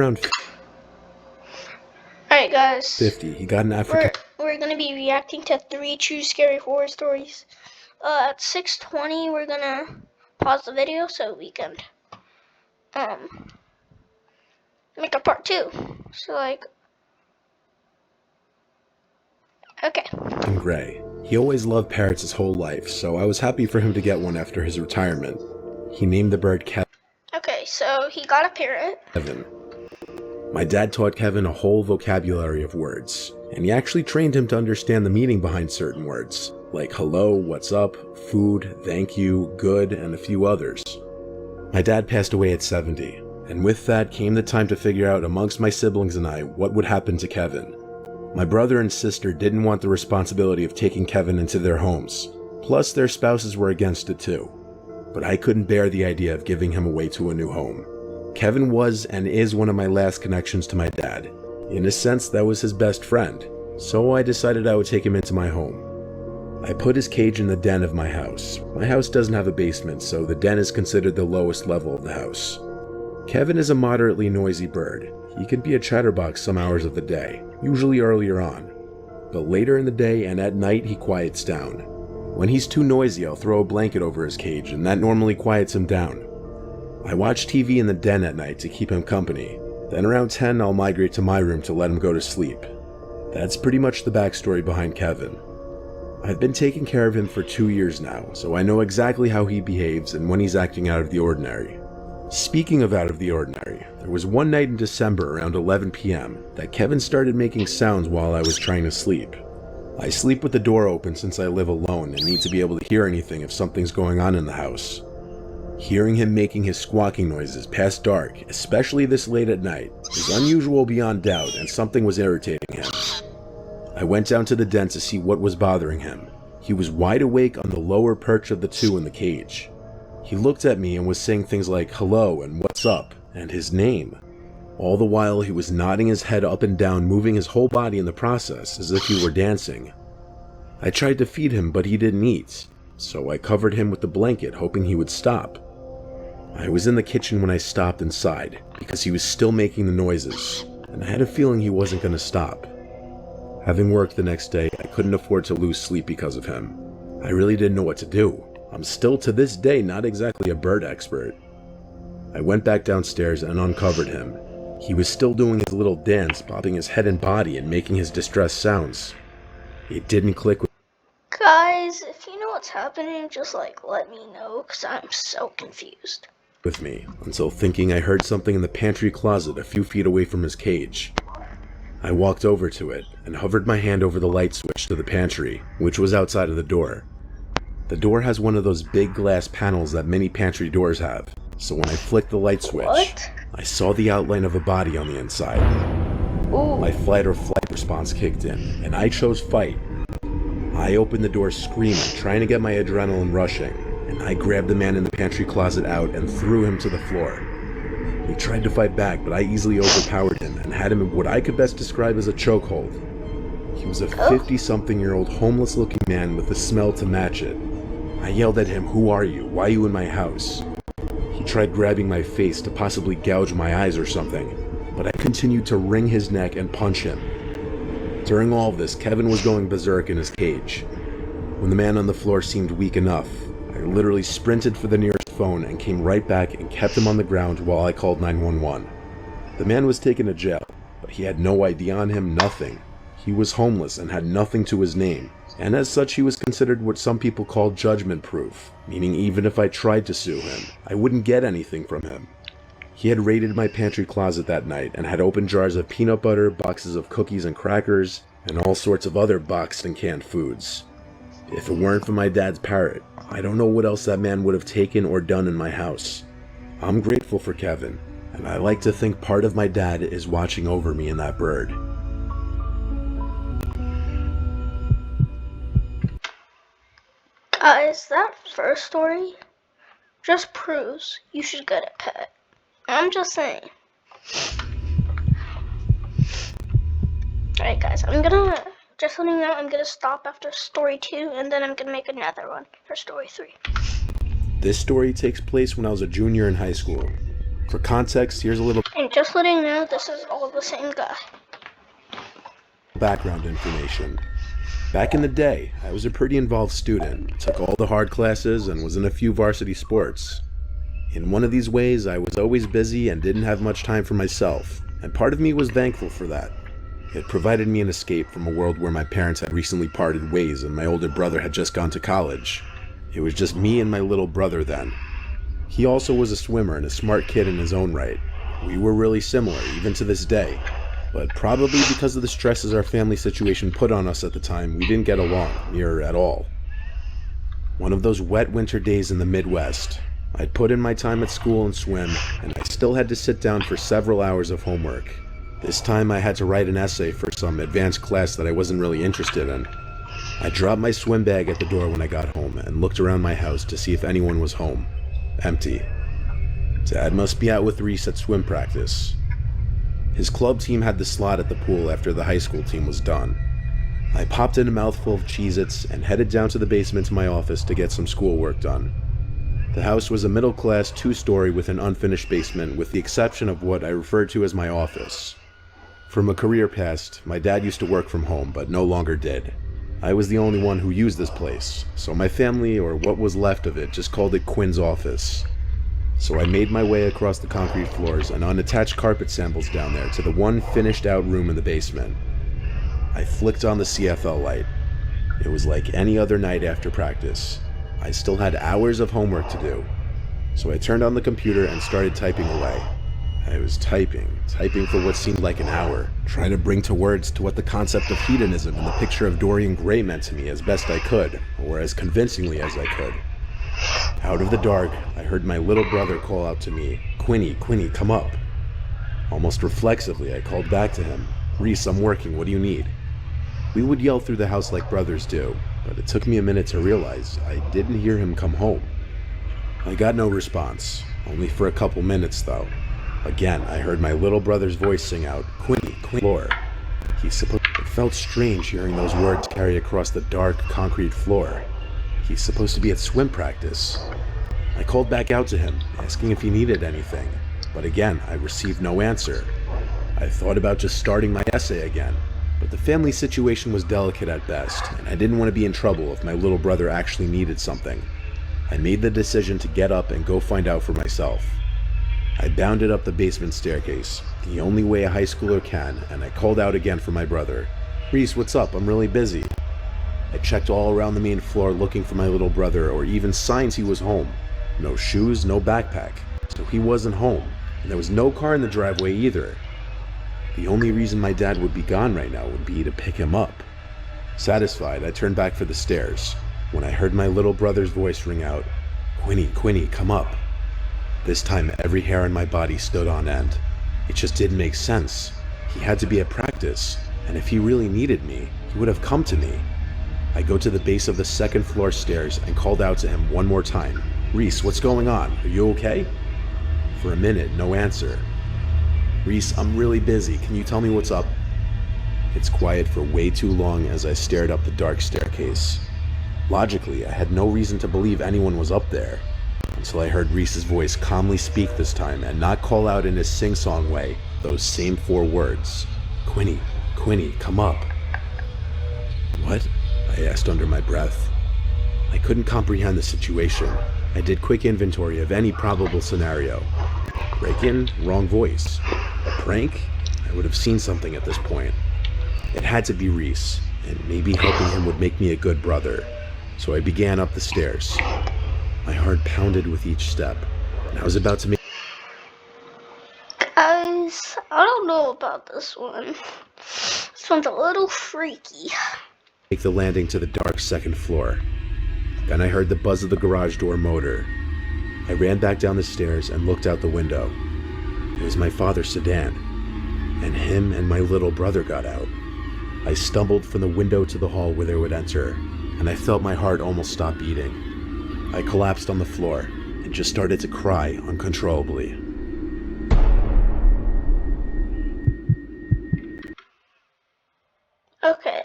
around Alright guys, 50, he got an African... We're gonna be reacting to 3 true scary horror stories. At 6:20 we're gonna pause the video so we can make a part 2. So okay. Gray. He always loved parrots his whole life, so I was happy for him to get one after his retirement. He named the bird Okay, so he got a parrot. Kevin. My dad taught Kevin a whole vocabulary of words, and he actually trained him to understand the meaning behind certain words, like hello, what's up, food, thank you, good, and a few others. My dad passed away at 70, and with that came the time to figure out amongst my siblings and I what would happen to Kevin. My brother and sister didn't want the responsibility of taking Kevin into their homes, plus their spouses were against it too. But I couldn't bear the idea of giving him away to a new home. Kevin was and is one of my last connections to my dad. In a sense, that was his best friend, so I decided I would take him into my home. I put his cage in the den of my house. My house doesn't have a basement, so the den is considered the lowest level of the house. Kevin is a moderately noisy bird. He can be a chatterbox some hours of the day, usually earlier on. But later in the day and at night he quiets down. When he's too noisy, I'll throw a blanket over his cage, and that normally quiets him down. I watch TV in the den at night to keep him company. Then around 10, I'll migrate to my room to let him go to sleep. That's pretty much the backstory behind Kevin. I've been taking care of him for 2 years now, so I know exactly how he behaves and when he's acting out of the ordinary. Speaking of out of the ordinary, there was one night in December around 11 p.m. that Kevin started making sounds while I was trying to sleep. I sleep with the door open since I live alone and need to be able to hear anything if something's going on in the house. Hearing him making his squawking noises past dark, especially this late at night, is unusual beyond doubt, and something was irritating him. I went down to the den to see what was bothering him. He was wide awake on the lower perch of the two in the cage. He looked at me and was saying things like hello and what's up, and his name. All the while he was nodding his head up and down, moving his whole body in the process as if he were dancing. I tried to feed him, but he didn't eat, so I covered him with the blanket, hoping he would stop. I was in the kitchen when I stopped inside, because he was still making the noises, and I had a feeling he wasn't going to stop. Having worked the next day, I couldn't afford to lose sleep because of him. I really didn't know what to do. I'm still to this day not exactly a bird expert. I went back downstairs and uncovered him. He was still doing his little dance, bobbing his head and body and making his distressed sounds. It didn't click with Guys, if you know what's happening, just let me know, because I'm so confused. With me, until thinking I heard something in the pantry closet a few feet away from his cage. I walked over to it and hovered my hand over the light switch to the pantry, which was outside of the door. The door has one of those big glass panels that many pantry doors have, so when I flicked the light switch, I saw the outline of a body on the inside. Ooh. My fight or flight response kicked in, and I chose fight. I opened the door screaming, trying to get my adrenaline rushing, and I grabbed the man in the pantry closet out and threw him to the floor. He tried to fight back, but I easily overpowered him and had him in what I could best describe as a chokehold. He was a 50-something-year-old homeless-looking man with the smell to match it. I yelled at him, "Who are you? Why are you in my house?" He tried grabbing my face to possibly gouge my eyes or something, but I continued to wring his neck and punch him. During all this, Kevin was going berserk in his cage. When the man on the floor seemed weak enough, I literally sprinted for the nearest phone and came right back and kept him on the ground while I called 911. The man was taken to jail, but he had no ID on him, nothing. He was homeless and had nothing to his name, and as such he was considered what some people call judgment-proof, meaning even if I tried to sue him, I wouldn't get anything from him. He had raided my pantry closet that night and had opened jars of peanut butter, boxes of cookies and crackers, and all sorts of other boxed and canned foods. If it weren't for my dad's parrot, I don't know what else that man would have taken or done in my house. I'm grateful for Kevin, and I like to think part of my dad is watching over me and that bird. Guys, that first story just proves you should get a pet. I'm just saying. Alright guys, just letting you know, I'm gonna stop after story 2 and then I'm gonna make another one for story 3. This story takes place when I was a junior in high school. For context, here's a little And just letting you know, this is all the same guy. background information. Back in the day, I was a pretty involved student, took all the hard classes, and was in a few varsity sports. In one of these ways, I was always busy and didn't have much time for myself, and part of me was thankful for that. It provided me an escape from a world where my parents had recently parted ways and my older brother had just gone to college. It was just me and my little brother then. He also was a swimmer and a smart kid in his own right. We were really similar, even to this day. But probably because of the stresses our family situation put on us at the time, we didn't get along, near at all. One of those wet winter days in the Midwest, I'd put in my time at school and swim, and I still had to sit down for several hours of homework. This time I had to write an essay for some advanced class that I wasn't really interested in. I dropped my swim bag at the door when I got home and looked around my house to see if anyone was home. Empty. Dad must be out with Reese at swim practice. His club team had the slot at the pool after the high school team was done. I popped in a mouthful of Cheez-Its and headed down to the basement to my office to get some schoolwork done. The house was a middle-class two-story with an unfinished basement, with the exception of what I referred to as my office. From a career past, my dad used to work from home, but no longer did. I was the only one who used this place, so my family, or what was left of it, just called it Quinn's office. So I made my way across the concrete floors and unattached carpet samples down there to the one finished out room in the basement. I flicked on the CFL light. It was like any other night after practice. I still had hours of homework to do. So I turned on the computer and started typing away. I was typing for what seemed like an hour, trying to bring to words to what the concept of hedonism and the picture of Dorian Gray meant to me as best I could, or as convincingly as I could. Out of the dark, I heard my little brother call out to me, "Quinny, Quinny, come up." Almost reflexively, I called back to him, "Reese, I'm working, what do you need?" We would yell through the house like brothers do, but it took me a minute to realize I didn't hear him come home. I got no response, only for a couple minutes though. Again, I heard my little brother's voice sing out, "Quinny, Quinny." It felt strange hearing those words carry across the dark concrete floor. He's supposed to be at swim practice. I called back out to him, asking if he needed anything, but again, I received no answer. I thought about just starting my essay again, but the family situation was delicate at best, and I didn't want to be in trouble if my little brother actually needed something. I made the decision to get up and go find out for myself. I bounded up the basement staircase, the only way a high schooler can, and I called out again for my brother. "Reese, what's up? I'm really busy." I checked all around the main floor looking for my little brother, or even signs he was home. No shoes, no backpack, so he wasn't home, and there was no car in the driveway either. The only reason my dad would be gone right now would be to pick him up. Satisfied, I turned back for the stairs, when I heard my little brother's voice ring out, "Quinny, Quinny, come up." This time every hair on my body stood on end. It just didn't make sense. He had to be at practice, and if he really needed me, he would have come to me. I go to the base of the second floor stairs and called out to him one more time. "Reese, what's going on? Are you okay?" For a minute, no answer. "Reese, I'm really busy. Can you tell me what's up?" It's quiet for way too long as I stared up the dark staircase. Logically, I had no reason to believe anyone was up there, until I heard Reese's voice calmly speak this time and not call out in his sing-song way those same 4 words. "Quinny, Quinny, come up." "What?" I asked under my breath. I couldn't comprehend the situation. I did quick inventory of any probable scenario. Break-in, wrong voice. A prank? I would have seen something at this point. It had to be Reese, and maybe helping him would make me a good brother. So I began up the stairs. My heart pounded with each step, and I was about to make Guys, I don't know about this one. This one's a little freaky. the landing to the dark second floor. Then I heard the buzz of the garage door motor. I ran back down the stairs and looked out the window. It was my father's sedan, and him and my little brother got out. I stumbled from the window to the hall where they would enter, and I felt my heart almost stop beating. I collapsed on the floor and just started to cry uncontrollably. Okay,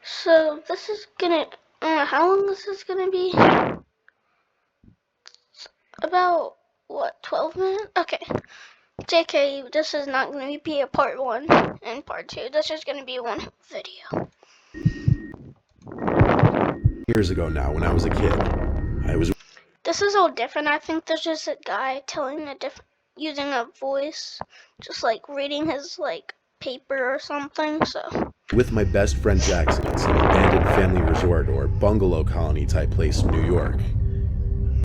so this is gonna, how long is this gonna be? About what, 12 minutes? Okay. JK, this is not going to be a part 1 and part 2. This is going to be one video. Years ago now, when I was a kid, I was This is all different. I think there's just a guy using a voice, just like reading his like paper or something. So with my best friend Jackson at some abandoned family resort or bungalow colony type place in New York.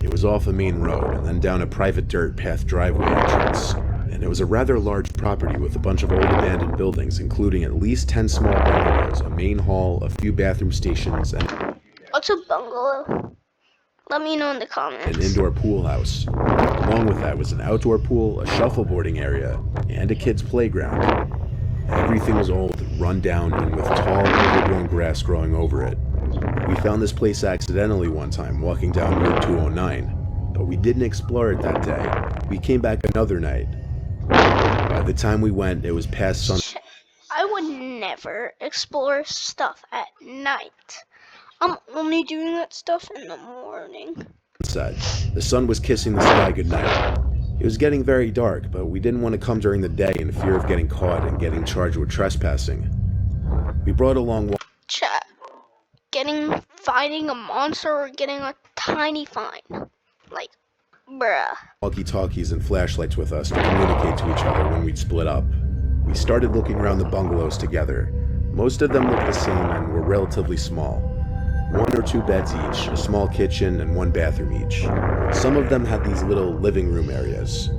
It was off a main road and then down a private dirt path driveway entrance. And it was a rather large property with a bunch of old abandoned buildings, including at least 10 small bungalows, a main hall, a few bathroom stations, and what's a bungalow? Let me know in the comments. an indoor pool house. Along with that was an outdoor pool, a shuffleboarding area, and a kid's playground. Everything was old, run down, and with tall, overgrown grass growing over it. We found this place accidentally one time walking down Route 209, but we didn't explore it that day. We came back another night. By the time we went, it was past sunset. I would never explore stuff at night. I'm only doing that stuff in the morning. The sun was kissing the sky goodnight. It was getting very dark, but we didn't want to come during the day in fear of getting caught and getting charged with trespassing. We brought along Chat. Finding a monster or getting a tiny fine. Like, bruh. walkie-talkies and flashlights with us to communicate to each other when we'd split up. We started looking around the bungalows together. Most of them looked the same and were relatively small. 1 or 2 beds each, a small kitchen, and 1 bathroom each. Some of them had these little living room areas.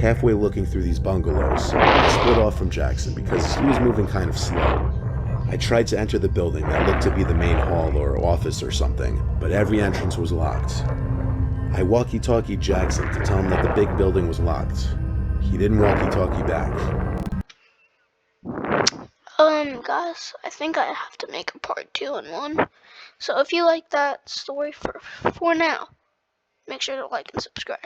Halfway looking through these bungalows, I split off from Jackson because he was moving kind of slow. I tried to enter the building that looked to be the main hall or office or something, but every entrance was locked. I walkie-talkied Jackson to tell him that the big building was locked. He didn't walkie-talkie back. Guys, I think I have to make a part 2 and 1. So if you like that story for now, make sure to like and subscribe.